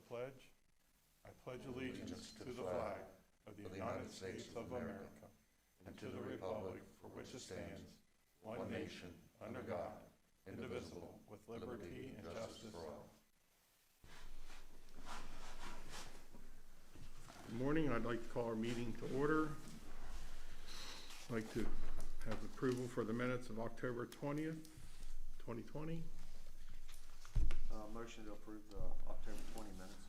pledge. I pledge allegiance to the flag of the United States of America and to the republic for which it stands, one nation, under God, indivisible, with liberty and justice for all. Good morning. I'd like to call our meeting to order. I'd like to have approval for the minutes of October 20th, 2020. Motion to approve the October 20 minutes.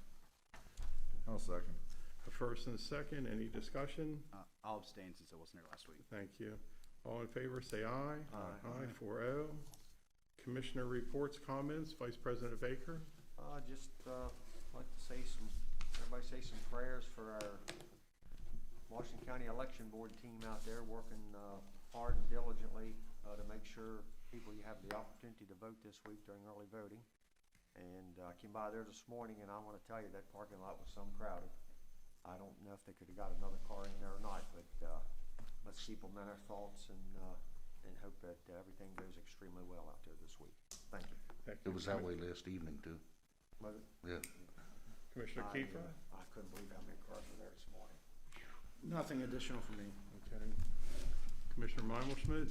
I'll second. A first and a second. Any discussion? I'll abstain since I wasn't here last week. Thank you. All in favor, say aye. Aye. 4-0. Commissioner reports, comments. Vice President Baker. Just like to say everybody say some prayers for our Washington County Election Board team out there working hard and diligently to make sure people have the opportunity to vote this week during early voting. And I came by there this morning, and I want to tell you that parking lot was some crowded. I don't know if they could have got another car in there or not, but let's keep them in our thoughts and hope that everything goes extremely well out there this week. Thank you. It was that way last evening too. Was it? Yeah. Commissioner Kiefer. I couldn't believe how many cars were there this morning. Nothing additional for me. Okay. Commissioner Meinelschmidt.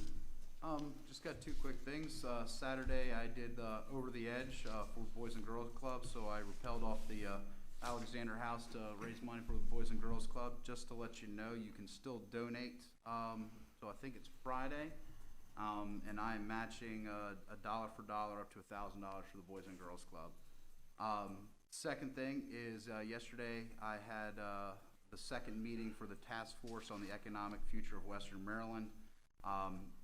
Just got two quick things. Saturday I did Over the Edge for Boys and Girls Club, so I rappelled off the Alexander House to raise money for the Boys and Girls Club. Just to let you know, you can still donate. So I think it's Friday, and I am matching a dollar for dollar up to $1,000 for the Boys and Girls Club. Second thing is yesterday I had the second meeting for the task force on the economic future of Western Maryland.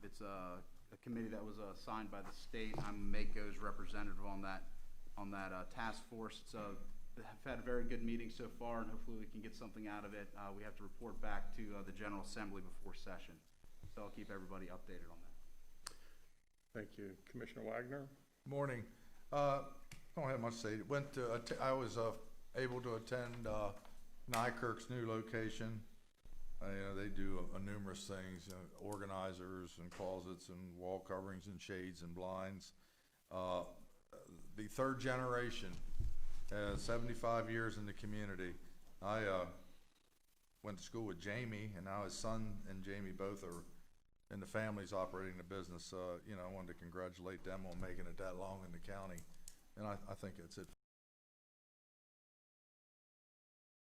It's a committee that was assigned by the state. I'm MACO's representative on that task force. I've had a very good meeting so far, and hopefully we can get something out of it. We have to report back to the General Assembly before session, so I'll keep everybody updated on that. Thank you. Commissioner Wagner. Morning. Don't have much to say. I was able to attend Nykirk's new location. They do numerous things, organizers and closets and wall coverings and shades and blinds. The third generation has 75 years in the community. I went to school with Jamie, and now his son and Jamie both are in the families operating the business. I wanted to congratulate them on making it that long in the county, and I think that's it.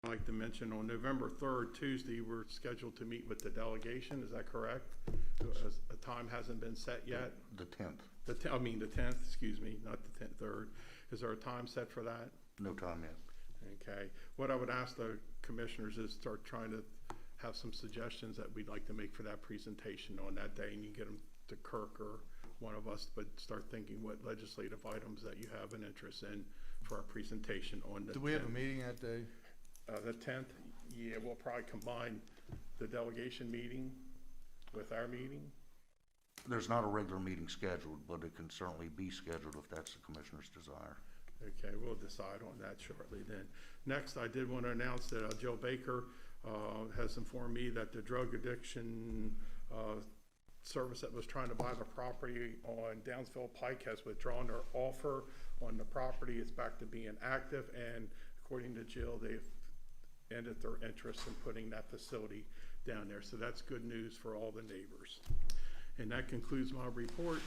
I'd like to mention on November 3rd, Tuesday, we're scheduled to meet with the delegation. Is that correct? A time hasn't been set yet? The 10th. The 10th, excuse me, not the 3rd. Is there a time set for that? No time yet. Okay. What I would ask the commissioners is start trying to have some suggestions that we'd like to make for that presentation on that day, and you get them to Kirk or one of us, but start thinking what legislative items that you have an interest in for our presentation on the 10th. Do we have a meeting that day? The 10th, yeah, we'll probably combine the delegation meeting with our meeting. There's not a regular meeting scheduled, but it can certainly be scheduled if that's the commissioner's desire. Okay, we'll decide on that shortly then. Next, I did want to announce that Jill Baker has informed me that the drug addiction service that was trying to buy the property on Downsville Pike has withdrawn their offer on the property. It's back to being active, and according to Jill, they've ended their interest in putting that facility down there. So that's good news for all the neighbors. And that concludes my report.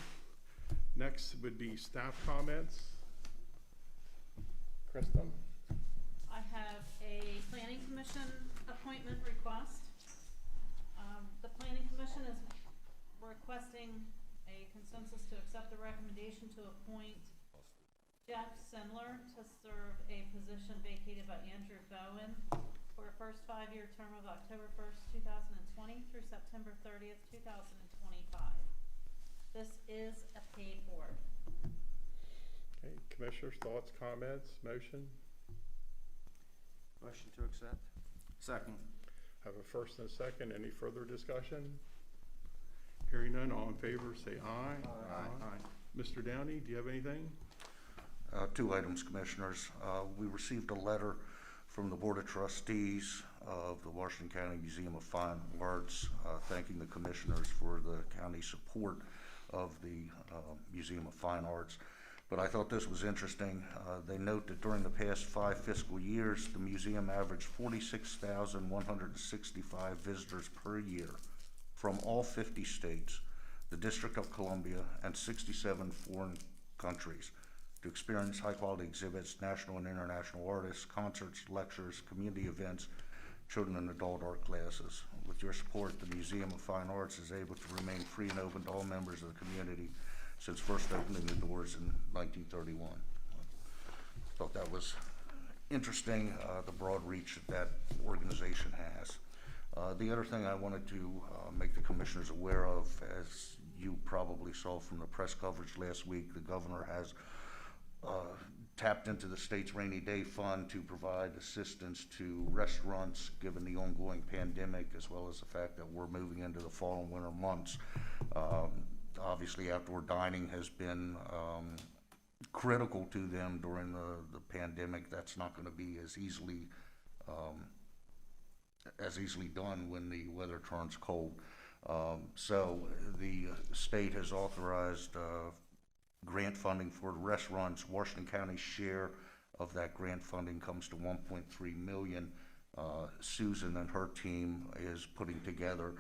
Next would be staff comments. Krista? I have a planning commission appointment request. The planning commission is requesting a consensus to accept the recommendation to appoint Jeff Sendler to serve a position vacated by Andrew Bowen for a first 5-year term of October 1st, 2020 through September 30th, 2025. This is a paid board. Okay, commissioners, thoughts, comments, motion? Motion to accept. Second. Have a first and a second. Any further discussion? Hearing none, all in favor say aye. Aye. Mr. Downey, do you have anything? Two items, commissioners. We received a letter from the Board of Trustees of the Washington County Museum of Fine Arts thanking the commissioners for the county support of the Museum of Fine Arts. But I thought this was interesting. They note that during the past 5 fiscal years, the museum averaged 46,165 visitors per year from all 50 states, the District of Columbia, and 67 foreign countries to experience high-quality exhibits, national and international artists, concerts, lectures, community events, children and adult art classes. With your support, the Museum of Fine Arts is able to remain free and open to all members of the community since first opening the doors in 1931. Thought that was interesting, the broad reach that organization has. The other thing I wanted to make the commissioners aware of, as you probably saw from the press coverage last week, the governor has tapped into the state's rainy day fund to provide assistance to restaurants given the ongoing pandemic, as well as the fact that we're moving into the fall and winter months. Obviously, outdoor dining has been critical to them during the pandemic. That's not going to be as easily done when the weather turns cold. So the state has authorized grant funding for restaurants. Washington County's share of that grant funding comes to $1.3 million. Susan and her team is putting together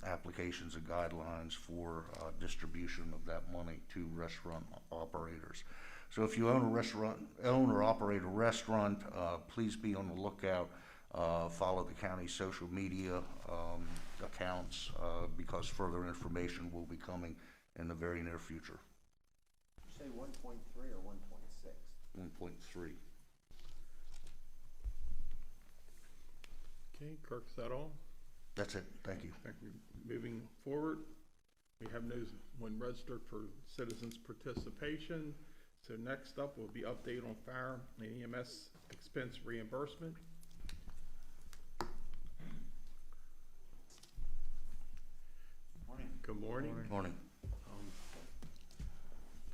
applications and guidelines for distribution of that money to restaurant operators. So if you own or operate a restaurant, please be on the lookout. Follow the county's social media accounts because further information will be coming in the very near future. Say 1.3 or 1.6? 1.3. Okay, Kirk, is that all? That's it. Thank you. Thank you. Moving forward, we have no one registered for citizens' participation. So next up will be update on fire and EMS expense reimbursement. Morning. Good morning. Morning.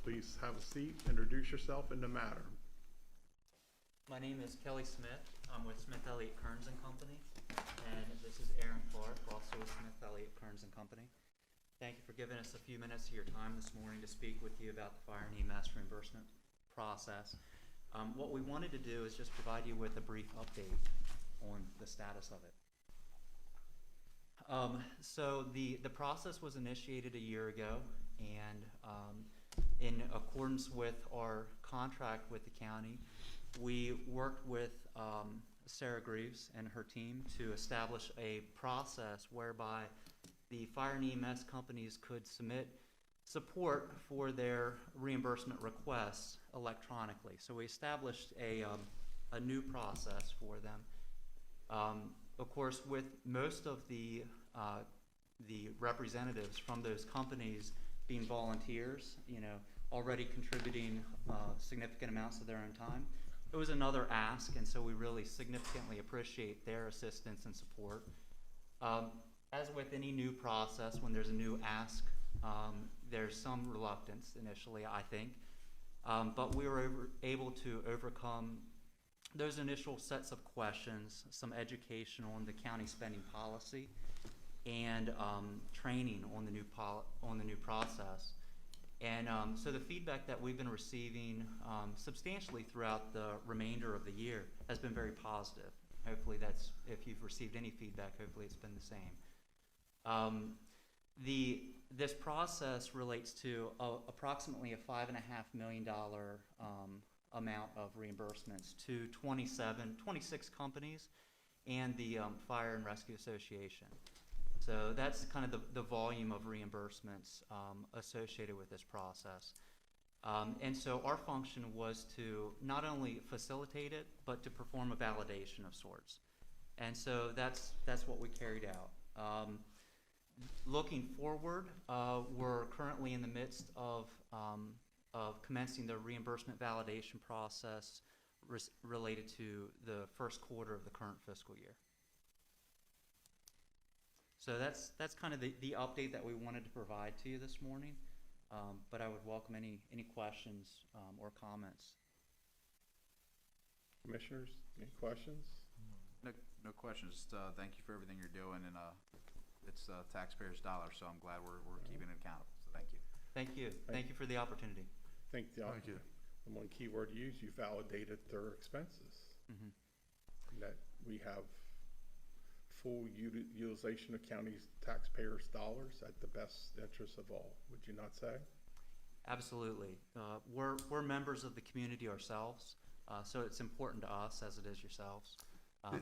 Please have a seat, introduce yourself and the matter. My name is Kelly Smith. I'm with Smith Elliott Kearns and Company, and this is Aaron Clark, also with Smith Elliott Kearns and Company. Thank you for giving us a few minutes of your time this morning to speak with you about the fire and EMS reimbursement process. What we wanted to do is just provide you with a brief update on the status of it. So the process was initiated a year ago, and in accordance with our contract with the county, we worked with Sarah Greaves and her team to establish a process whereby the fire and EMS companies could submit support for their reimbursement requests electronically. So we established a new process for them. Of course, with most of the representatives from those companies being volunteers, already contributing significant amounts of their own time, it was another ask, and so we really significantly appreciate their assistance and support. As with any new process, when there's a new ask, there's some reluctance initially, I think, but we were able to overcome those initial sets of questions, some education on the county spending policy, and training on the new process. And so the feedback that we've been receiving substantially throughout the remainder of the year has been very positive. Hopefully that's, if you've received any feedback, hopefully it's been the same. This process relates to approximately a $5.5 million amount of reimbursements to 26 companies and the Fire and Rescue Association. So that's kind of the volume of reimbursements associated with this process. And so our function was to not only facilitate it, but to perform a validation of sorts. And so that's what we carried out. Looking forward, we're currently in the midst of commencing the reimbursement validation process related to the first quarter of the current fiscal year. So that's kind of the update that we wanted to provide to you this morning, but I would welcome any questions or comments. Commissioners, any questions? No questions. Just, thank you for everything you're doing, and it's taxpayers' dollars, so I'm glad we're keeping it accountable. So thank you. Thank you. Thank you for the opportunity. think Thank you. the one key word you used, you validated their expenses. Mhm. And that we have full utilization of county's taxpayers' dollars at the best interest of all, would you not say? Absolutely. We're members of the community ourselves, so it's important to us as it is yourselves.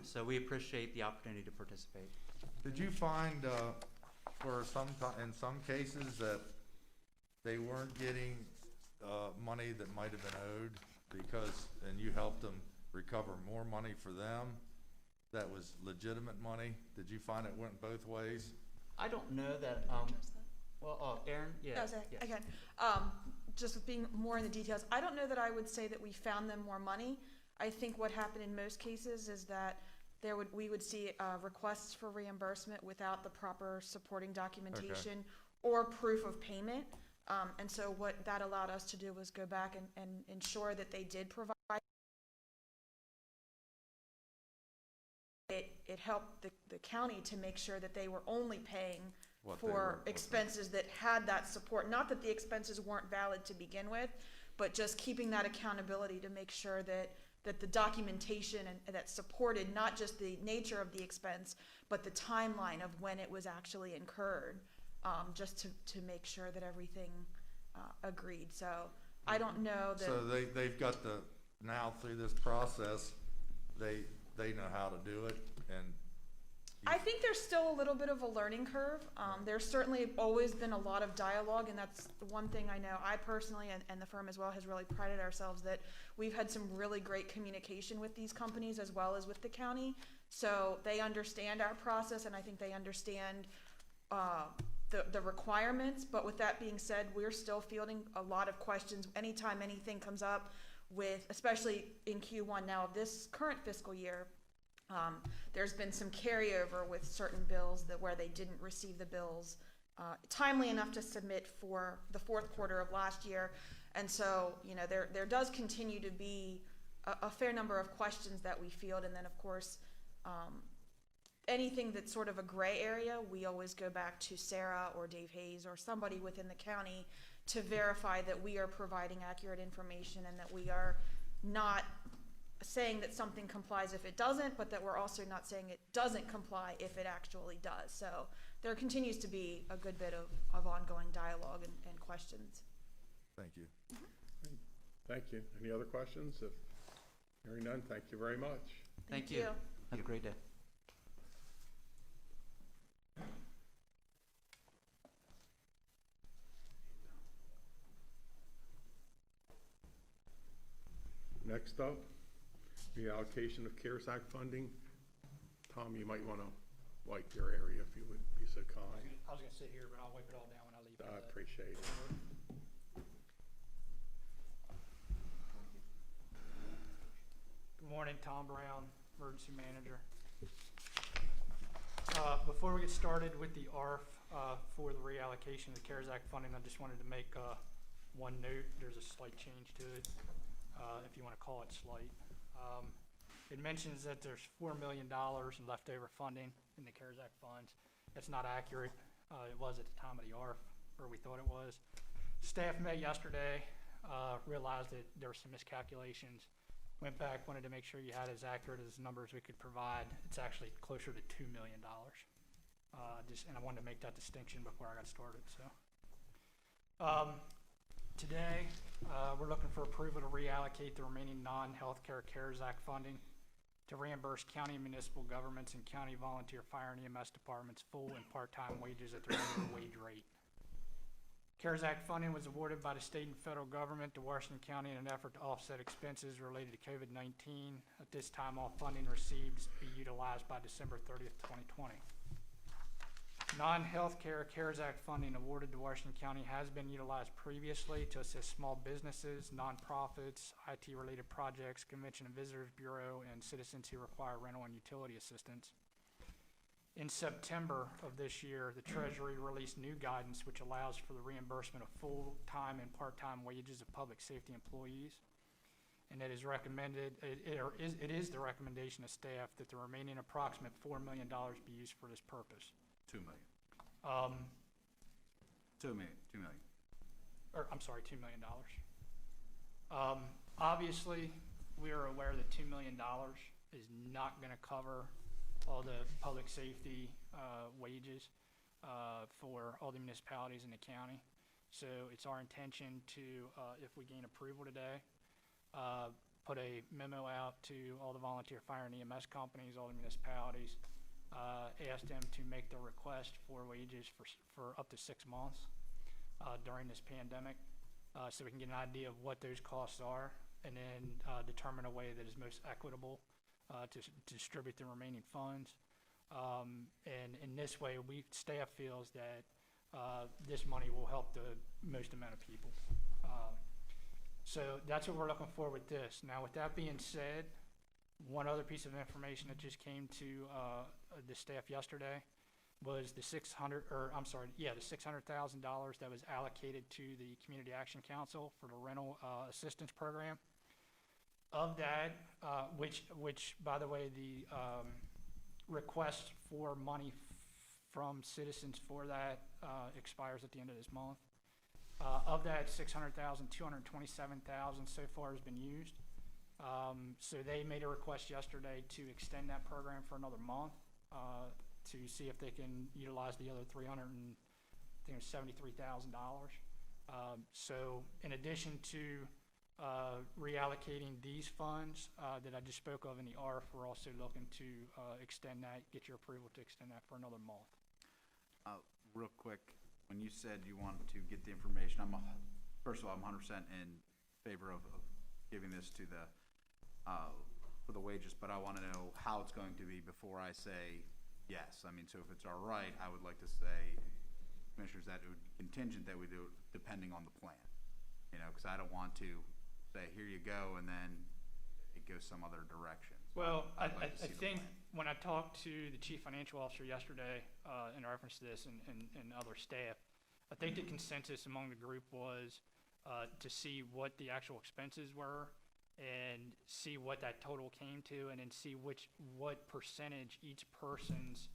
So we appreciate the opportunity to participate. Did you find, in some cases that they weren't getting, money that might have been owed because, and you helped them recover more money for them that was legitimate money? Did you find it went both ways? I don't know that, well, Aaron, yeah. No, sorry, yes. again, just with being more in the details, I don't know that I would say that we found them more money. I think what happened in most cases is that we would see requests for reimbursement without the proper supporting documentation or proof of payment. And so what that allowed us to do was go back and ensure that they did provide. It helped the county to make sure that they were only paying for expenses that had that support. Not that the expenses weren't valid to begin with, but just keeping that accountability to make sure that the documentation and that supported not just the nature of the expense, but the timeline of when it was actually incurred, just to make sure that everything agreed. So I don't know that. So they've got now through this process, they know how to do it, and I think there's still a little bit of a learning curve. There's certainly always been a lot of dialogue, and that's the one thing I know I personally and the firm as well has really prided ourselves that we've had some really great communication with these companies as well as with the county. So they understand our process, and I think they understand the requirements. But with that being said, we're still fielding a lot of questions anytime anything comes up with, especially in Q1 now of this current fiscal year. There's been some carryover with certain bills where they didn't receive the bills timely enough to submit for the fourth quarter of last year. And so, there does continue to be a fair number of questions that we field. And then, of course, anything that's sort of a gray area, we always go back to Sarah or Dave Hayes or somebody within the county to verify that we are providing accurate information and that we are not saying that something complies if it doesn't, but that we're also not saying it doesn't comply if it actually does. So there continues to be a good bit of ongoing dialogue and questions. thank you. Thank you. Any other questions? If hearing none, thank you very much. Thank you. Have a great day. Next up, reallocation of CARES Act funding. Tom, you might want to wipe your area if you would be so kind. I was gonna sit here, but I'll wipe it all down when I leave. I appreciate it. Good morning, Tom Brown, Emergency Manager. Before we get started with the ARF for the reallocation of the CARES Act funding, I just wanted to make one note. There's a slight change to it, if you want to call it slight. It mentions that there's $4 million in leftover funding in the CARES Act funds. That's not accurate. It was at the time of the ARF, or we thought it was. Staff met yesterday, realized that there were some miscalculations. Went back, wanted to make sure you had as accurate as numbers we could provide. It's actually closer to $2 million. And I wanted to make that distinction before I got started. So today, we're looking for approval to reallocate the remaining non-healthcare CARES Act funding to reimburse county and municipal governments and county volunteer fire and EMS departments full and part-time wages at the regular wage rate. CARES Act funding was awarded by the state and federal government to Washington County in an effort to offset expenses related to COVID-19. At this time, all funding received is to be utilized by December 30th, 2020. Non-healthcare CARES Act funding awarded to Washington County has been utilized previously to assist small businesses, nonprofits, IT-related projects, Convention and Visitors Bureau, and citizens who require rental and utility assistance. In September of this year, the Treasury released new guidance which allows for the reimbursement of full-time and part-time wages of public safety employees. And it is recommended, it is the recommendation of staff that the remaining approximate $4 million be used for this purpose. $2 million. $2 $2 million. Or I'm sorry, $2 million. Obviously, we are aware that $2 million is not gonna cover all the public safety, wages, for all the municipalities in the county. So it's our intention to, if we gain approval today, put a memo out to all the volunteer fire and EMS companies, all the municipalities, ask them to make their request for wages for up to 6 months, during this pandemic, so we can get an idea of what those costs are, and then, determine a way that is most equitable, to distribute the remaining funds. And in this way, staff feels that, this money will help the most amount of people. So that's what we're looking for with this. Now, with that being said, one other piece of information that just came to the staff yesterday was the $600,000 that was allocated to the Community Action Council for the rental assistance program. Of that, which by the way, the request for money from citizens for that expires at the end of this month. Of that 600,000, 227,000 so far has been used. So they made a request yesterday to extend that program for another month, to see if they can utilize the other $373,000. So in addition to reallocating these funds that I just spoke of in the ARF, we're also looking to extend that, get your approval to extend that for another month. Real quick, when you said you wanted to get the information, first of all, I'm 100% in favor of giving this to the for the wages, but I want to know how it's going to be before I say yes. I mean, so if it's all right, I would like to say, commissioners, that it would be contingent that we do it depending on the plan. You know, because I don't want to say, here you go, and then it goes some other direction. So Well, I like to see the think plan. when I talked to the chief financial officer yesterday, in reference to this and other staff, I think the consensus among the group was to see what the actual expenses were and see what that total came to, and then see what percentage each person's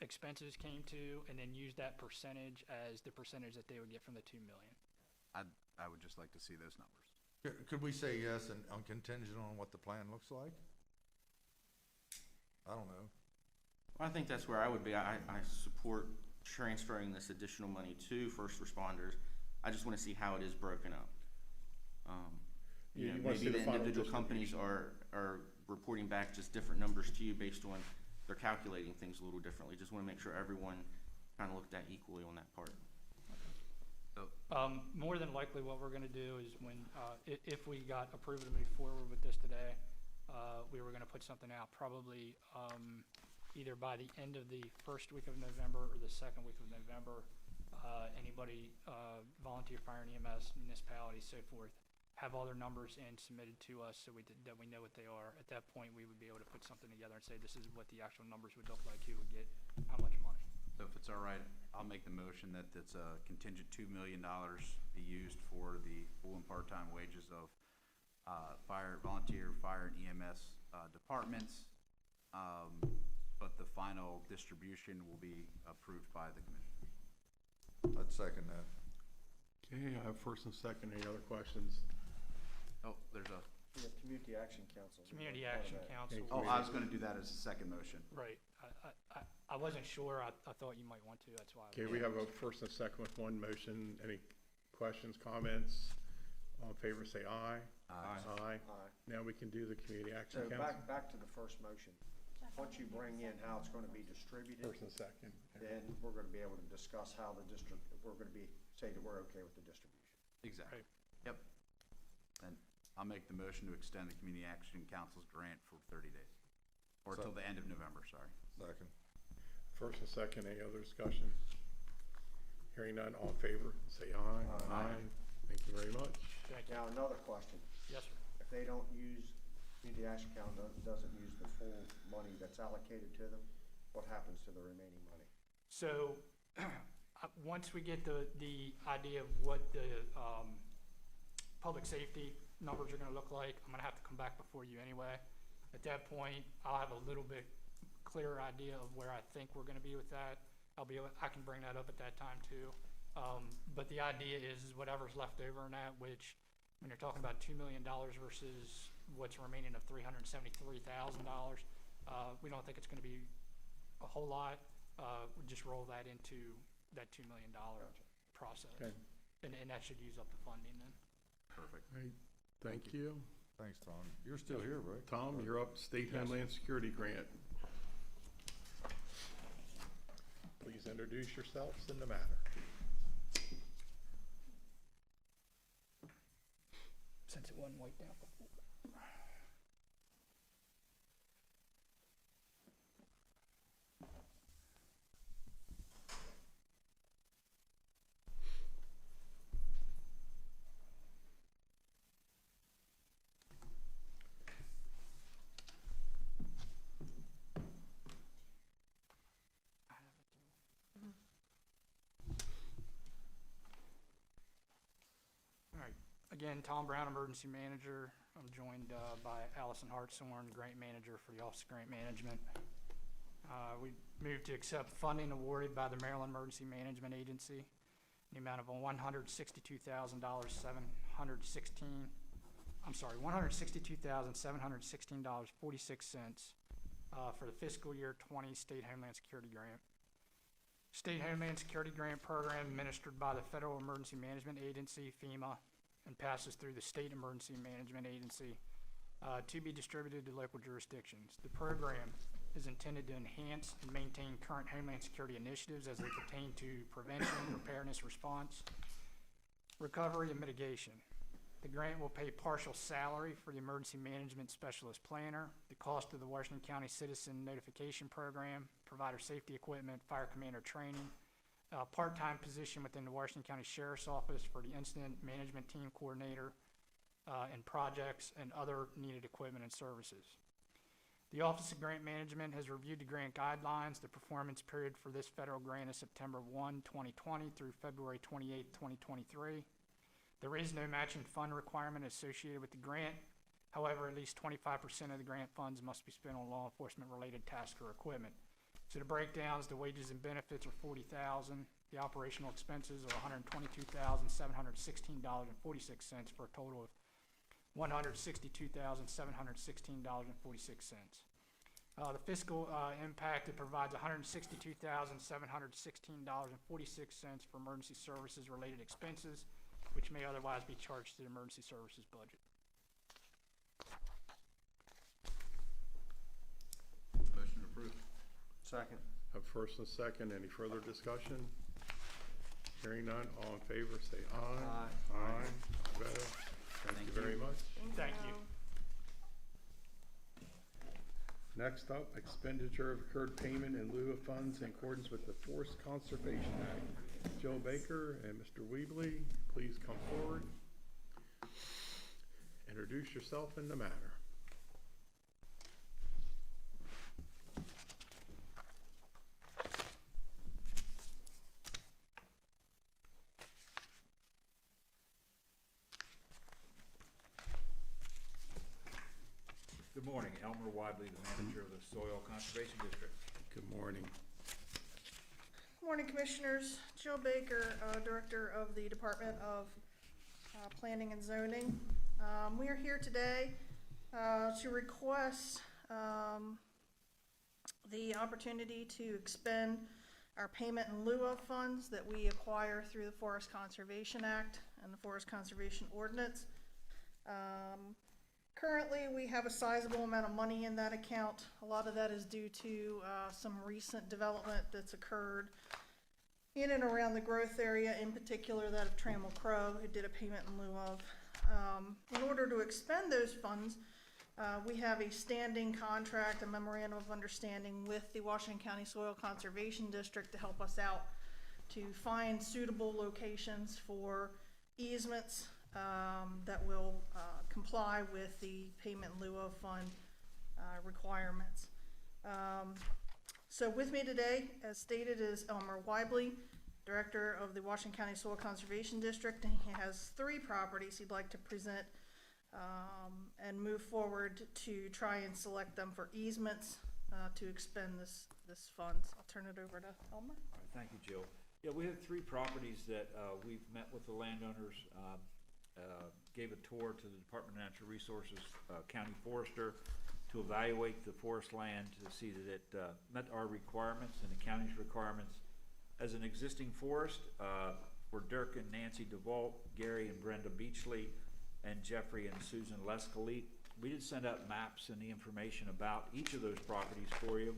expenses came to, and then use that percentage as the percentage that they would get from the $2 million. I would just like to see those numbers. Could we say yes and on contingent on what the plan looks like? I don't know. I think that's where I would be. I support transferring this additional money to first responders. I just want to see how it is broken up. You You know, wanna see maybe the the final individual companies are reporting back just different numbers to you based on they're calculating things a little differently. Just want to make sure everyone kind of looked at equally on that part. More than likely, what we're gonna do is when, if we got approval to move forward with this today, we were gonna put something out probably, either by the end of the first week of November or the second week of November. Anybody, volunteer fire and EMS, municipalities, so forth, have all their numbers in submitted to us so that we know what they are. At that point, we would be able to put something together and say, this is what the actual numbers would look like, who would get how much money. So if it's all right, I'll make the motion that it's a contingent $2 million be used for the full and part-time wages of volunteer fire and EMS departments, but the final distribution will be approved by the commission. I'd second that. Okay, I have first and second. Any other questions? Oh, there's a, The Community Action Council. Community Action Council. oh, I was going to do that as a second motion. Right. I wasn't sure. I thought you might want to. That's why. Okay, we have a first and second with one motion. Any questions, comments? All in favor, say aye. Aye. Aye. Aye. Now we can do the Community Action So Council. back to the first motion. Once you bring in how it's gonna be distributed, First and second. then we're gonna be able to discuss how the we're gonna say that we're okay with the distribution. Exactly. Right. Yep. And I'll make the motion to extend the Community Action Council's grant for 30 days. Or till the end of November, sorry. Second. First and second, any other discussion? Hearing none, all in favor, say aye. Aye. Thank you very much. Thank you. Now, another question. Yes, sir. If they don't use, Community Action Council doesn't use the full money that's allocated to them, what happens to the remaining money? So, once we get the idea of what the public safety numbers are gonna look like, I'm gonna have to come back before you anyway. At that point, I'll have a little bit clearer idea of where I think we're gonna be with that. I can bring that up at that time too. But the idea is whatever's left over in that, which when you're talking about $2 million versus what's remaining of $373,000, we don't think it's going to be a whole lot. We just roll that into that $2 million process. Okay. And that should use up the funding then. Perfect. Right. Thank you. Thanks, Tom. You're still here, right? Tom, you're up, State Homeland Security Grant. Please introduce yourselves in the matter. Since it wasn't wiped out before. Again, Tom Brown, Emergency Manager. I'm joined by Allison Hartshorn, Grant Manager for the Office of Grant Management. We moved to accept funding awarded by the Maryland Emergency Management Agency in the amount of $162,716.46 for the fiscal year 20 State Homeland Security Grant. State Homeland Security Grant Program administered by the Federal Emergency Management Agency, FEMA, and passes through the State Emergency Management Agency to be distributed to local jurisdictions. The program is intended to enhance and maintain current Homeland Security initiatives as they pertain to prevention, preparedness, response, recovery, and mitigation. The grant will pay partial salary for the Emergency Management Specialist Planner, the cost of the Washington County Citizen Notification Program, provider safety equipment, fire commander training, part-time position within the Washington County Sheriff's Office for the Incident Management Team Coordinator and projects and other needed equipment and services. The Office of Grant Management has reviewed the grant guidelines. The performance period for this federal grant is September 1, 2020 through February 28, 2023. There is no matching fund requirement associated with the grant. However, at least 25% of the grant funds must be spent on law enforcement-related tasks or equipment. So the breakdowns, the wages and benefits are $40,000. The operational expenses are $122,716.46 for a total of $162,716.46. The fiscal impact, it provides $162,716.46 for emergency services related expenses, which may otherwise be charged to the emergency services budget. Motion approved. Second. Have first and second. Any further discussion? Hearing none, all in favor, say aye. Aye. Aye. Better. Thank you very much. Thank you. Next up, expenditure of accrued payment in lieu of funds in accordance with the Forest Conservation Act. Joe Baker and Mr. Weebly, please come forward. Introduce yourself in the matter. Good morning, Elmer Wadley, the manager of the Soil Conservation District. Good morning. Morning, Commissioners. Jill Baker, Director of the Department of Planning and Zoning. We are here today to request the opportunity to expend our payment in lieu of funds that we acquire through the Forest Conservation Act and the Forest Conservation Ordinance. Currently, we have a sizable amount of money in that account. A lot of that is due to some recent development that's occurred in and around the growth area, in particular that of Trammell Crow. It did a payment in lieu of. In order to expend those funds, we have a standing contract, a memorandum of understanding with the Washington County Soil Conservation District to help us out to find suitable locations for easements that will comply with the payment in lieu of fund requirements. So with me today, as stated, is Elmer Weibly, Director of the Washington County Soil Conservation District, and he has 3 properties he'd like to present and move forward to try and select them for easements to expend this funds. I'll turn it over to Elmer. All right, thank you, Jill. Yeah, we have 3 properties that we've met with the landowners, gave a tour to the Department of Natural Resources, County Forester, to evaluate the forest land to see that it met our requirements and the county's requirements. As an existing forest, for Dirk and Nancy DeVault, Gary and Brenda Beachley, and Jeffrey and Susan Lescalit. We did send out maps and the information about each of those properties for you.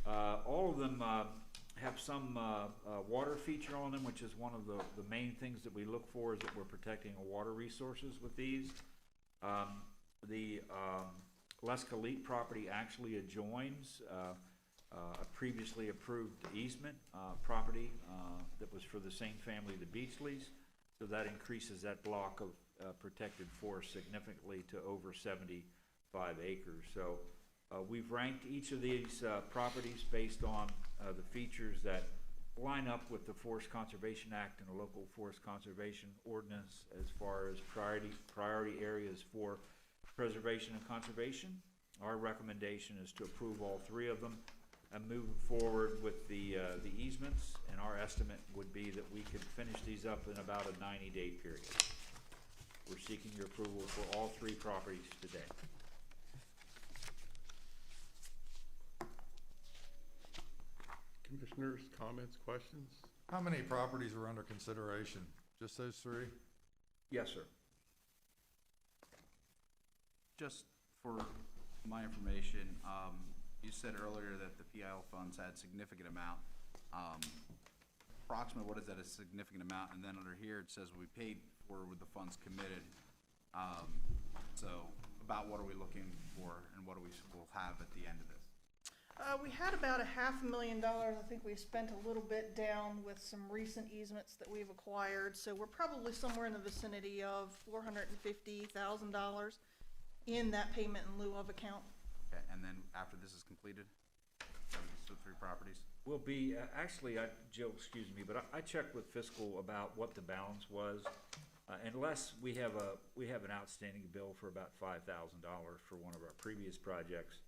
All of them have some water feature on them, which is one of the main things that we look for, is that we're protecting our water resources with these. The Lescalit property actually adjoins a previously approved easement property that was for the same family, the Beachleys. So that increases that block of protected forest significantly to over 75 acres. So we've ranked each of these properties based on the features that line up with the Forest Conservation Act and the local forest conservation ordinance as far as priority areas for preservation and conservation. Our recommendation is to approve all 3 of them and move forward with the easements, and our estimate would be that we could finish these up in about a 90-day period. We're seeking your approval for all 3 properties today. Commissioners, comments, questions? How many properties are under consideration? Just those 3? Yes, sir. Just for my information, you said earlier that the PIL funds had significant amount. Approximately, what is that, a significant amount? And then under here, it says we paid for with the funds committed. So about what are we looking for, and what do we'll have at the end of this? We had about $500,000. I think we spent a little bit down with some recent easements that we've acquired. So we're probably somewhere in the vicinity of $450,000 in that payment in lieu of account. Okay, and then after this is completed, so 3 properties? Will be, actually, Jill, excuse me, but I checked with fiscal about what the balance was. Unless we have an outstanding bill for about $5,000 for one of our previous projects,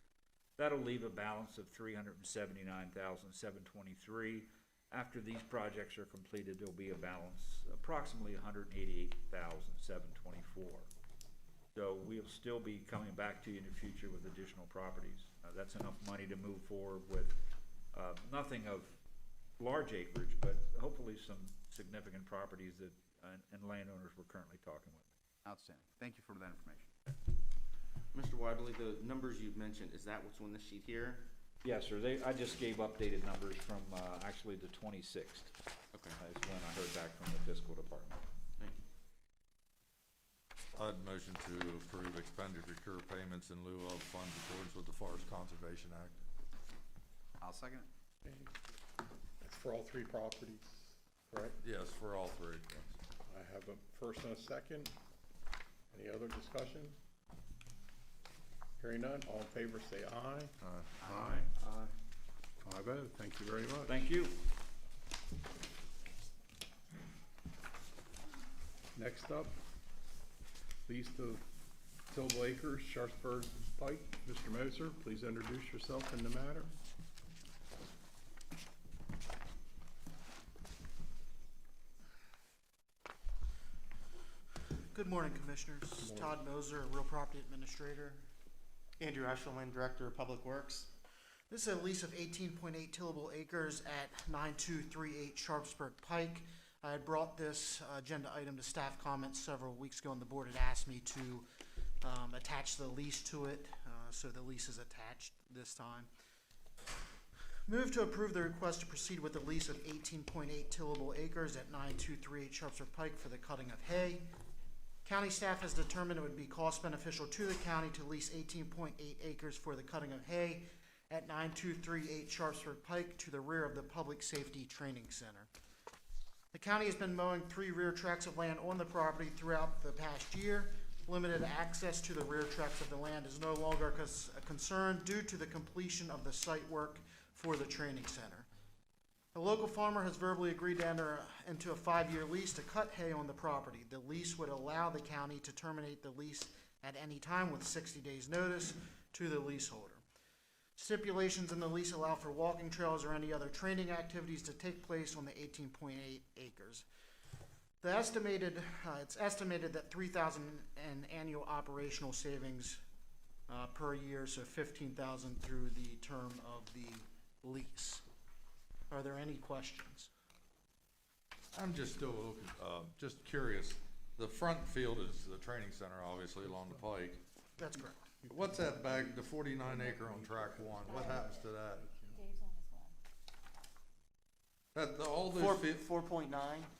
that'll leave a balance of $379,723. After these projects are completed, there'll be a balance approximately $188,724. So we'll still be coming back to you in the future with additional properties. That's enough money to move forward with nothing of large acreage, but hopefully some significant properties that and landowners we're currently talking with. Outstanding. Thank you for that information. Mr. Wadley, the numbers you've mentioned, is that what's on the sheet here? Yes, sir. I just gave updated numbers from actually the 26th. Okay. Is when I heard back from the fiscal department. Thank you. I'd motion to approve expended recur payments in lieu of funds in accordance with the Forest Conservation Act. I'll second it. Okay. That's for all 3 properties, correct? Yes, for all 3. Yes. I have a first and a second. Any other discussion? Hearing none, all in favor say aye. Aye. Aye. 5-0, thank you very much. Thank you. Next up, lease of Tillable Acres, Sharpsburg Pike. Mr. Moser, please introduce yourself in the matter. Good morning, Commissioners. Todd Moser, Real Property Administrator. Andrew Eshelman, Director of Public Works. This is a lease of 18.8 tillable acres at 9238 Sharpsburg Pike. I had brought this agenda item to staff comments several weeks ago, and the board had asked me to attach the lease to it, so the lease is attached this time. Move to approve the request to proceed with the lease of 18.8 tillable acres at 9238 Sharpsburg Pike for the cutting of hay. County staff has determined it would be cost beneficial to the county to lease 18.8 acres for the cutting of hay at 9238 Sharpsburg Pike to the rear of the Public Safety Training Center. The county has been mowing 3 rear tracts of land on the property throughout the past year. Limited access to the rear tracts of the land is no longer a concern due to the completion of the site work for the training center. The local farmer has verbally agreed to enter into a 5-year lease to cut hay on the property. The lease would allow the county to terminate the lease at any time with 60 days notice to the leaseholder. Stipulations in the lease allow for walking trails or any other training activities to take place on the 18.8 acres. It's estimated that 3,000 in annual operational savings per year, so 15,000 through the term of the lease. Are there any questions? I'm just still looking, just curious. The front field is the training center, obviously, along the pike. That's correct. What's that back, the 49 acre on track 1? What happens to that? All those 4.9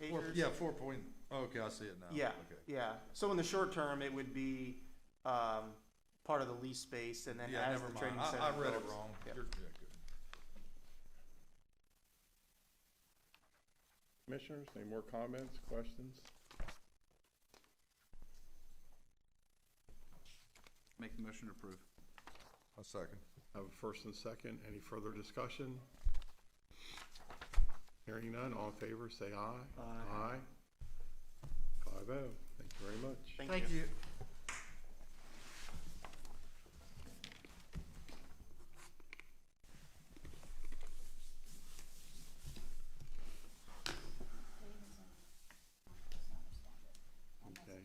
acres? Yeah, 4 point, okay, I see it now. Yeah, Okay. yeah. So in the short term, it would be part of the lease space, and then Yeah, as never the mind. training center I read it builds- wrong. Yeah. Yeah, good. Commissioners, any more comments, questions? Make the motion to approve. A second. I have a first and second. Any further discussion? Hearing none, all in favor, say aye. Aye. 5-0. Thank you very much. Thank you. Okay.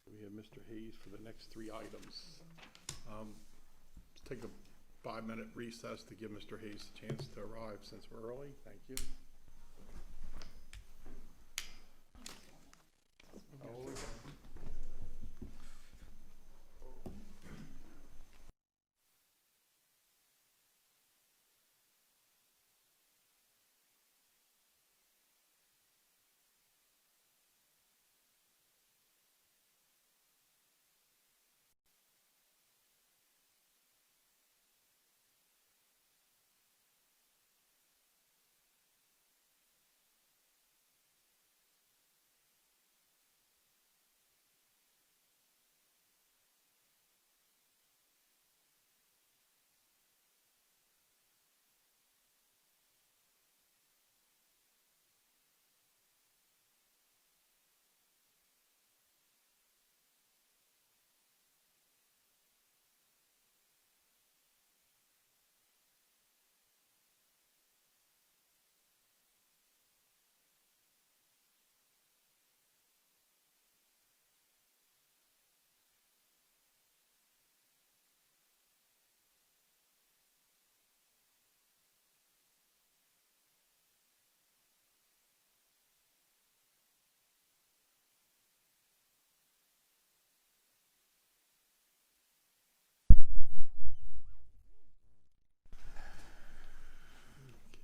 So we have Mr. Hayes for the next 3 items. Let's take a 5-minute recess to give Mr. Hayes a chance to arrive since we're early. Thank you.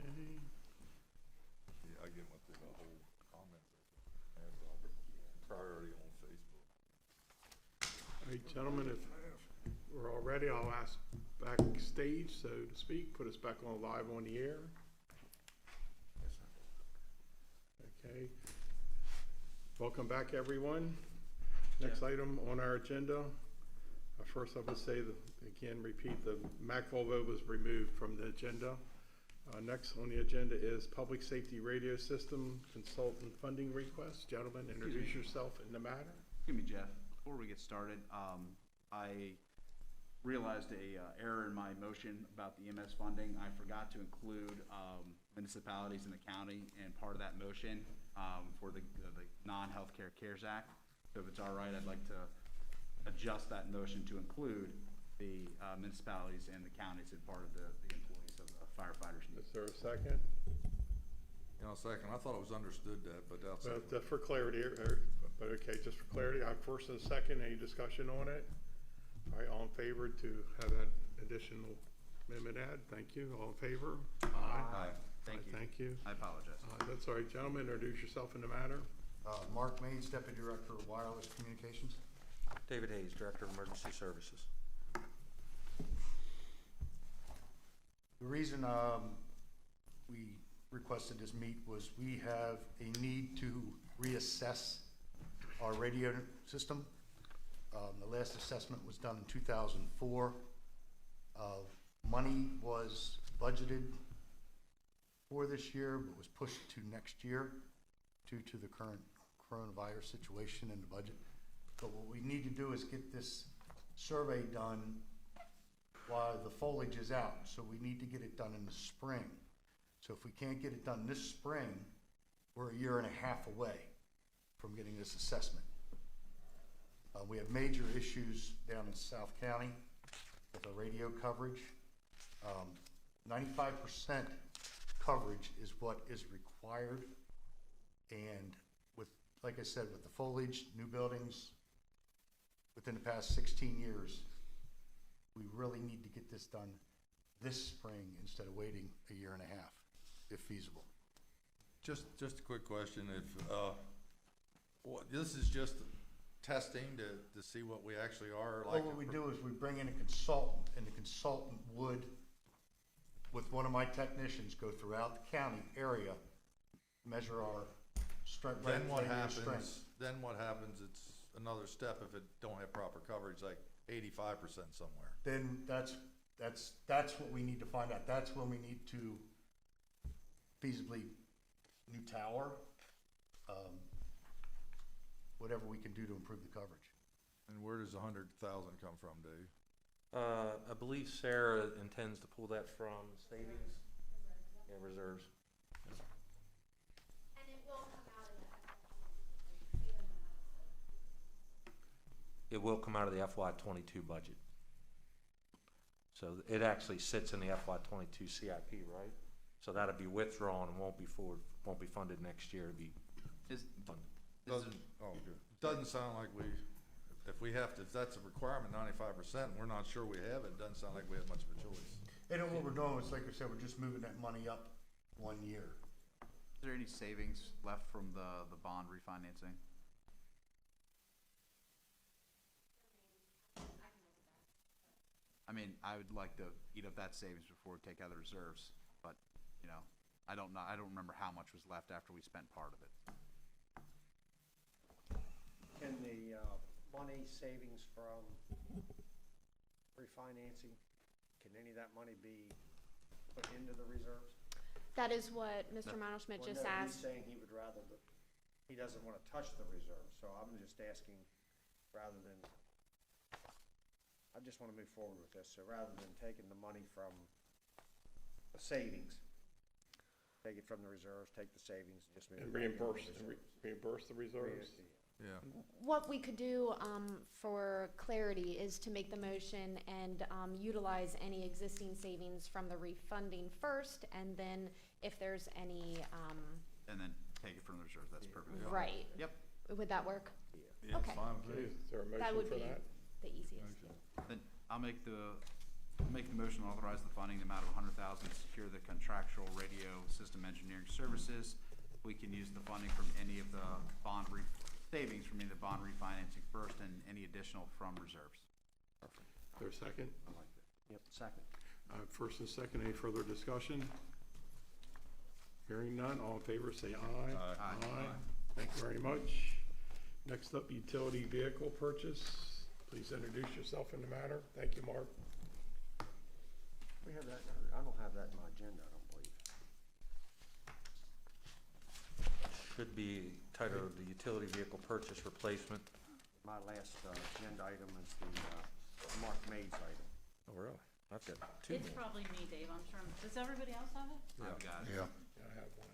Okay. Yeah, I get what the whole comment as priority on Facebook. All right, gentlemen, if we're all ready, I'll ask backstage, so to speak, put us back on live on the air. Okay. Welcome back, everyone. Next item on our agenda. First, I would say, again, repeat, the Mac Volvo was removed from the agenda. Next on the agenda is Public Safety Radio System Consultant Funding Request. Gentlemen, introduce yourself in the matter. Excuse me, Jeff. Before we get started, I realized a error in my motion about the EMS funding. I forgot to include municipalities in the county in part of that motion for the non-healthcare CARES Act. So if it's all right, I'd like to adjust that motion to include the municipalities and the counties as part of the employees of the firefighters. Is there a second? You know, second, I thought it was understood that, but that's. But for clarity, but okay, just for clarity, I have first and second, any discussion on it? All right, all in favor to have that additional amendment add? Thank you. All in favor? Aye. Thank you. Thank you. I apologize. That's all right, gentlemen, introduce yourself in the matter. Mark Mays, Deputy Director of Wireless Communications. David Hayes, Director of Emergency Services. The reason we requested this meet was we have a need to reassess our radio system. The last assessment was done in 2004. Money was budgeted for this year, but was pushed to next year due to the current coronavirus situation in the budget. But what we need to do is get this survey done while the foliage is out, so we need to get it done in the spring. So if we can't get it done this spring, we're a year and a half away from getting this assessment. We have major issues down in South County with our radio coverage. 95% coverage is what is required. And with, like I said, with the foliage, new buildings, within the past 16 years, we really need to get this done this spring instead of waiting a year and a half, if feasible. Just a quick question, this is just testing to see what we actually are like? Well, what we do is we bring in a consultant, and the consultant would, with one of my technicians, go throughout the county area, measure our strength. Then what happens, it's another step if it don't have proper coverage, like 85% somewhere. Then that's what we need to find out. That's when we need to feasibly new tower, whatever we can do to improve the coverage. And where does 100,000 come from, Dave? I believe Sarah intends to pull that from savings and reserves. And it will come out of It will come out of the FY22 budget. So it actually sits in the FY22 CIP, right? So that'll be withdrawn and won't be funded next year. It'll be funded. Doesn't sound like if that's a requirement, 95%, and we're not sure we have it, doesn't sound like we have much of a choice. And then what we're doing is, like I said, we're just moving that money up 1 year. Is there any savings left from the bond refinancing? I mean, I would like to eat up that savings before we take out the reserves, but, you know, I don't remember how much was left after we spent part of it. Can the money savings from refinancing, can any of that money be put into the reserves? That is what Mr. Mandelschmidt Well, just no, asked. He's saying he would rather, he doesn't want to touch the reserves, so I'm just asking, rather than, I just want to move forward with this, so rather than taking the money from the savings, take it from the reserves, take the savings, and just move it. And back into the reimburse the reserves. Yeah. What we could do for clarity is to make the motion and utilize any existing savings from the refunding first, and then if there's any, And then take it from the reserves, that's perfectly fine. right. Yep. Would that work? Yeah, Okay. fine with me. Is there a That motion would for be that? the easiest. Then I'll make the motion to authorize the funding in the amount of 100,000 to secure the contractual radio system engineering services. We can use the funding from any of the savings from any of the bond refinancing first, and any additional from reserves. Perfect. Is there a second? I like that. Yep, second. First and second, any further discussion? Hearing none, all in favor say aye. Aye. Thank you very much. Next up, utility vehicle purchase. Please introduce yourself in the matter. Thank you, Mark. We have that, I don't have that in my agenda, I don't believe. Should be titled the utility vehicle purchase replacement. My last agenda item is the Mark Mays item. Oh, really? I've got two It's more. probably me, Dave, I'm sure. Does everybody else have it? I've got it. Yeah. I have one.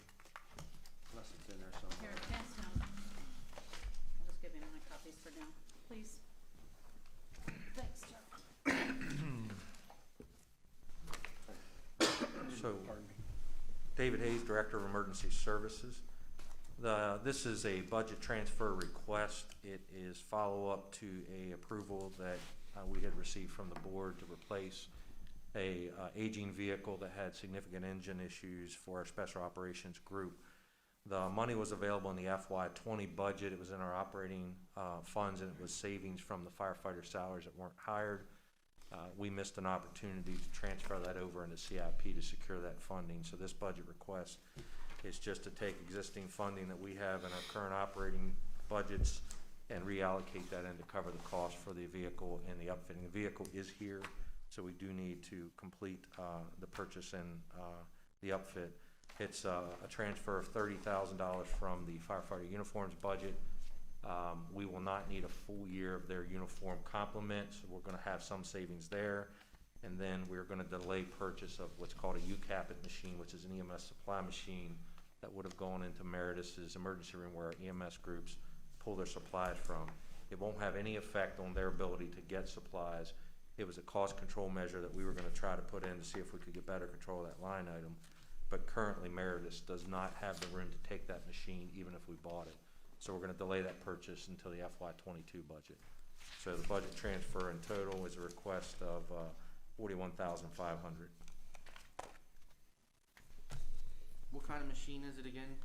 Unless it's in there Here, somewhere. pass him. I'll just give him my copies for now, please. Thanks, Joe. So, David Hayes, Director of Emergency Services. This is a budget transfer request. It is follow-up to a approval that we had received from the board to replace a aging vehicle that had significant engine issues for our special operations group. The money was available in the FY20 budget. It was in our operating funds, and it was savings from the firefighter salaries that weren't hired. We missed an opportunity to transfer that over into CIP to secure that funding. So this budget request is just to take existing funding that we have in our current operating budgets and reallocate that in to cover the cost for the vehicle and the upfitting. The vehicle is here, so we do need to complete the purchase and the upfit. It's a transfer of $30,000 from the firefighter uniforms budget We will not need a full year of their uniform complement, so we're gonna have some savings there. And then we're gonna delay purchase of what's called a UCAPIT machine, which is an EMS supply machine that would have gone into Meritus's emergency room where our EMS groups pull their supplies from. It won't have any effect on their ability to get supplies. It was a cost control measure that we were gonna try to put in to see if we could get better control of that line item. But currently Meritus does not have the room to take that machine even if we bought it. So we're gonna delay that purchase until the FY22 budget. So the budget transfer in total is a request of $41,500. What kind of machine is it again,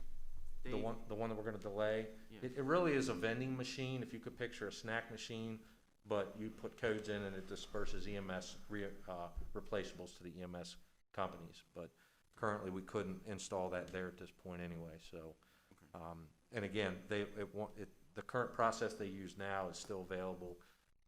Dave? The one that we're gonna delay, Yeah. it really is a vending machine, if you could picture a snack machine, but you put codes in and it disperses EMS replaceables to the EMS companies. But currently we couldn't install that there at this point anyway, so. And again, the current process they use now is still available.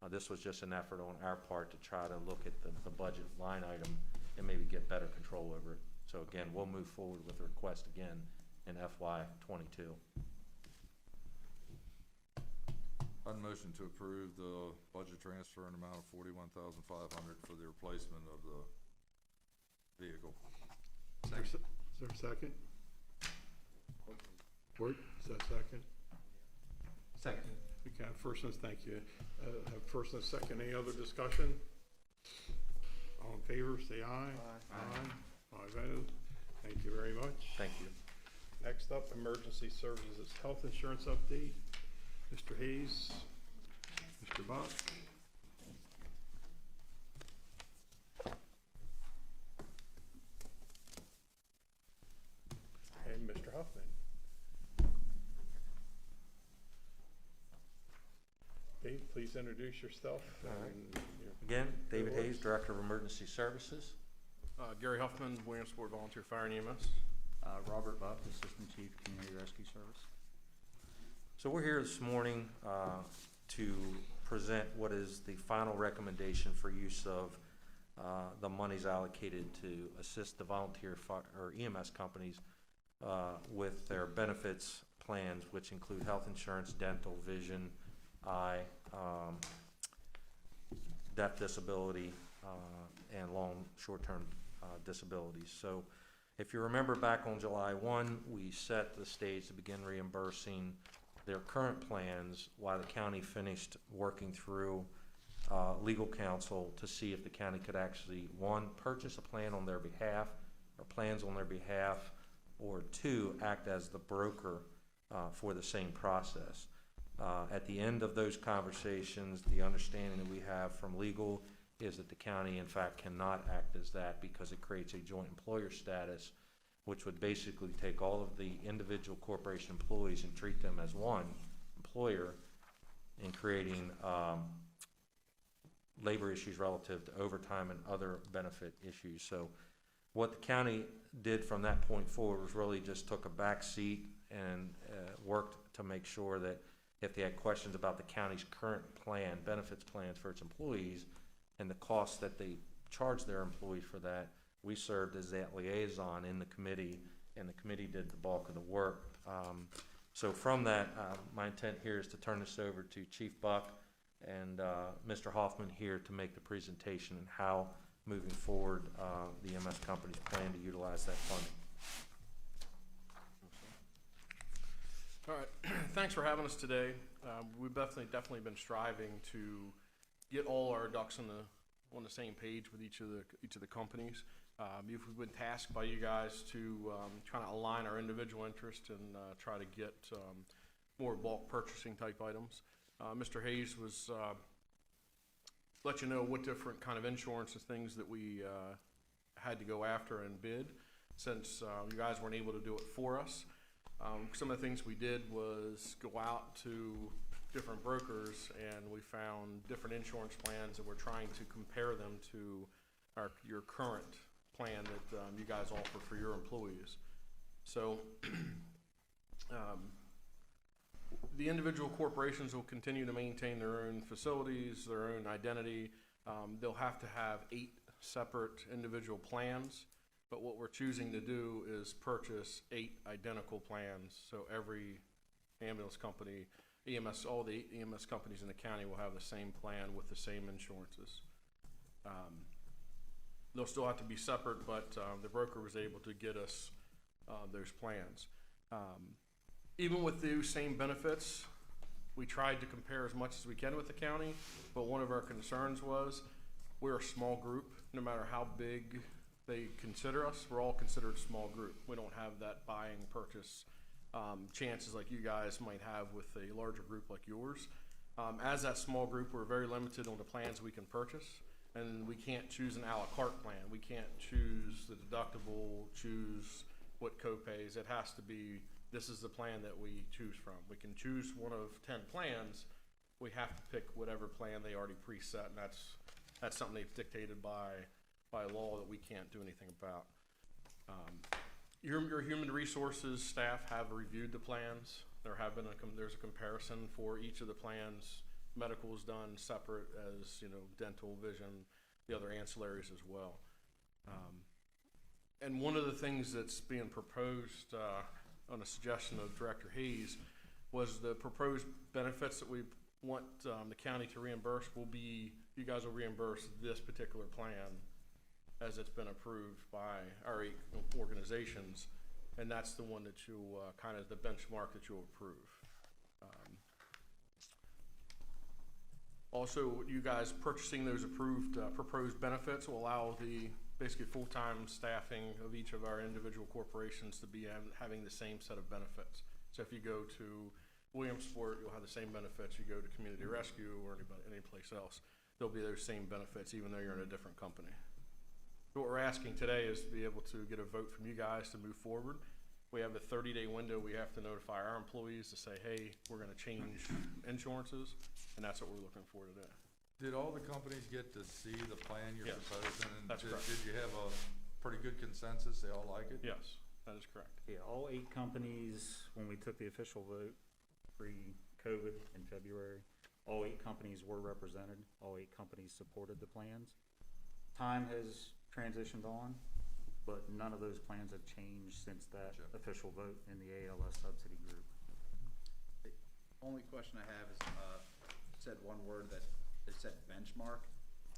This was just an effort on our part to try to look at the budget line item and maybe get better control over it. So again, we'll move forward with the request again in FY22. I'd motion to approve the budget transfer in amount of $41,500 for the replacement of the vehicle. Is there a second? Word, is that second? Second. Okay, first and thank you. Have first and second, any other discussion? All in favor, say aye. Aye. Five oh. Thank you very much. Thank you. Next up, emergency services health insurance update. Mr. Hayes, Mr. Buck. And Mr. Huffman. Dave, please introduce yourself. All right. And Again, David Hayes, Director of Emergency Services. Gary Huffman, Williamsport Volunteer Fire and EMS. Robert Buck, Assistant Chief, Community Rescue Service. So we're here this morning to present what is the final recommendation for use of the monies allocated to assist the volunteer or EMS companies with their benefits plans, which include health insurance, dental, vision, eye, death, disability, and long short-term disabilities. So if you remember back on July 1, we set the stage to begin reimbursing their current plans while the county finished working through legal counsel to see if the county could actually, one, purchase a plan on their behalf or plans on their behalf, or two, act as the broker for the same process. At the end of those conversations, the understanding that we have from legal is that the county, in fact, cannot act as that because it creates a joint employer status, which would basically take all of the individual corporation employees and treat them as one employer, in creating labor issues relative to overtime and other benefit issues. So what the county did from that point forward was really just took a back seat and worked to make sure that if they had questions about the county's current plan, benefits plans for its employees, and the costs that they charge their employees for that, we served as that liaison in the committee, and the committee did the bulk of the work. So from that, my intent here is to turn this over to Chief Buck and Mr. Hoffman here to make the presentation and how, moving forward, the EMS companies plan to utilize that funding. All right, thanks for having us today. We've definitely been striving to get all our ducks on the same page with each of the companies. We've been tasked by you guys to kind of align our individual interests and try to get more bulk purchasing type items. Mr. Hayes was let you know what different kind of insurance and things that we had to go after and bid, since you guys weren't able to do it for us. Some of the things we did was go out to different brokers, and we found different insurance plans, and we're trying to compare them to your current plan that you guys offer for your employees. So the individual corporations will continue to maintain their own facilities, their own identity. They'll have to have 8 separate individual plans, but what we're choosing to do is purchase 8 identical plans, so every ambulance company EMS, all the EMS companies in the county will have the same plan with the same insurances. They'll still have to be separate, but the broker was able to get us those plans. Even with those same benefits, we tried to compare as much as we can with the county, but one of our concerns was we're a small group. No matter how big they consider us, we're all considered a small group. We don't have that buying purchase chances like you guys might have with a larger group like yours. As that small group, we're very limited on the plans we can purchase, and we can't choose an a la carte plan. We can't choose the deductible, choose what co-pays. It has to be, this is the plan that we choose from. We can choose one of 10 plans. We have to pick whatever plan they already preset, and that's something they've dictated by law that we can't do anything about. Your human resources staff have reviewed the plans. There's a comparison for each of the plans. Medical is done separate as, dental, vision, the other ancillaries as well. And one of the things that's being proposed on a suggestion of Director Hayes was the proposed benefits that we want the county to reimburse will be, you guys will reimburse this particular plan as it's been approved by our 8 organizations, and that's the one that you'll kind of the benchmark that you'll approve. Also, you guys purchasing those approved proposed benefits will allow the basically full-time staffing of each of our individual corporations to be having the same set of benefits. So if you go to Williamsport, you'll have the same benefits. You go to Community Rescue or any place else, there'll be those same benefits even though you're in a different company. What we're asking today is to be able to get a vote from you guys to move forward. We have a 30-day window. We have to notify our employees to say, hey, we're going to change insurances, and that's what we're looking for today. Did all the companies get to see the plan you're Yes, proposing? And that's correct. Did you have a pretty good consensus? They all like it? Yes, that is correct. Yeah, all 8 companies, when we took the official vote pre-COVID in February, all 8 companies were represented. All 8 companies supported the plans. Time has transitioned on, but none of those plans have changed since that official vote in the ALS subsidy group. The only question I have is, said one word that it said benchmark.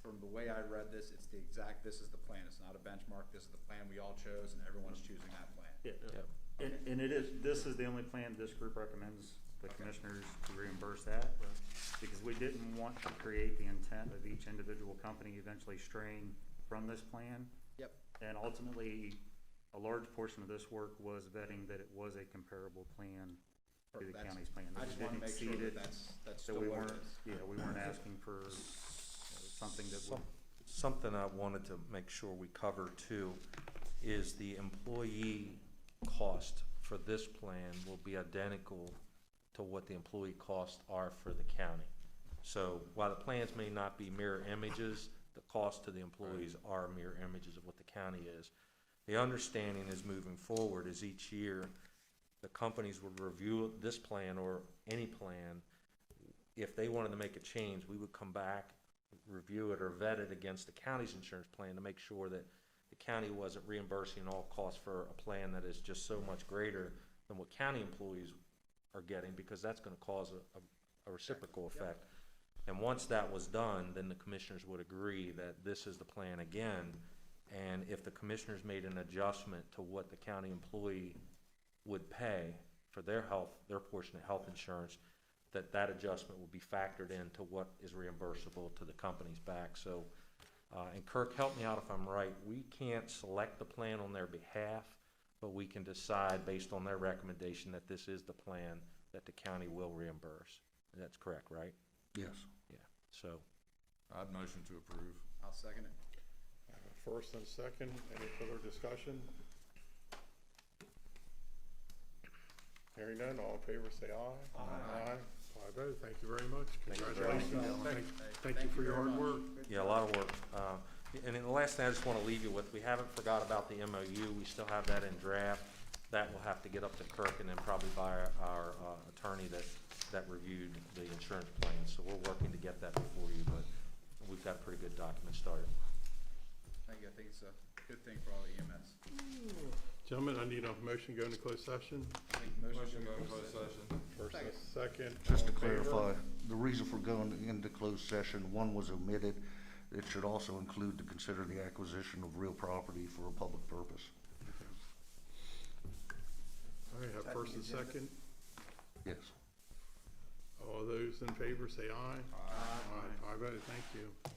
From the way I read this, it's the exact, this is the plan. It's not a benchmark. This is the plan we all chose and everyone's choosing that plan. Yeah. And it is, this is the only plan this group recommends the commissioners to reimburse that. Because we didn't want to create the intent of each individual company eventually straying from this plan. Yep. And ultimately, a large portion of this work was vetting that it was a comparable plan to the county's plan. I just want to make sure that that's still what it is. Yeah, we weren't asking for something that would. Something I wanted to make sure we cover too is the employee cost for this plan will be identical to what the employee costs are for the county. So while the plans may not be mirror images, the cost to the employees are mirror images of what the county is. The understanding is moving forward is each year the companies would review this plan or any plan. If they wanted to make a change, we would come back, review it or vet it against the county's insurance plan to make sure that the county wasn't reimbursing all costs for a plan that is just so much greater than what county employees are getting, because that's going to cause a reciprocal effect. And once that was done, then the commissioners would agree that this is the plan again. And if the commissioners made an adjustment to what the county employee would pay for their portion of health insurance, that adjustment will be factored into what is reimbursable to the company's back. So, and Kirk, help me out if I'm right, we can't select the plan on their behalf, but we can decide based on their recommendation that this is the plan that the county will reimburse. That's correct, right? Yes. Yeah, so. I'd motion to approve. I'll second it. First and second, any further discussion? Hearing none, all in favor say aye. Aye. 5-0, thank you very much. Congratulations. Thank you for your hard work. Yeah, a lot of work. And then the last thing I just want to leave you with, we haven't forgot about the MOU. We still have that in draft. That will have to get up to Kirk and then probably by our attorney that reviewed the insurance plan. So we're working to get that before you, but we've got a pretty good document started. Thank you. I think it's a good thing for all the EMS. Gentlemen, I need a motion to go into closed session. Motion to go into closed session. First and second. Just to all in favor? clarify, the reason for going into closed session, one was omitted. It should also include to consider the acquisition of real property for a public purpose. All right, have That first and the agenda? second. Yes. All those in favor say aye. Aye. I vote, thank you.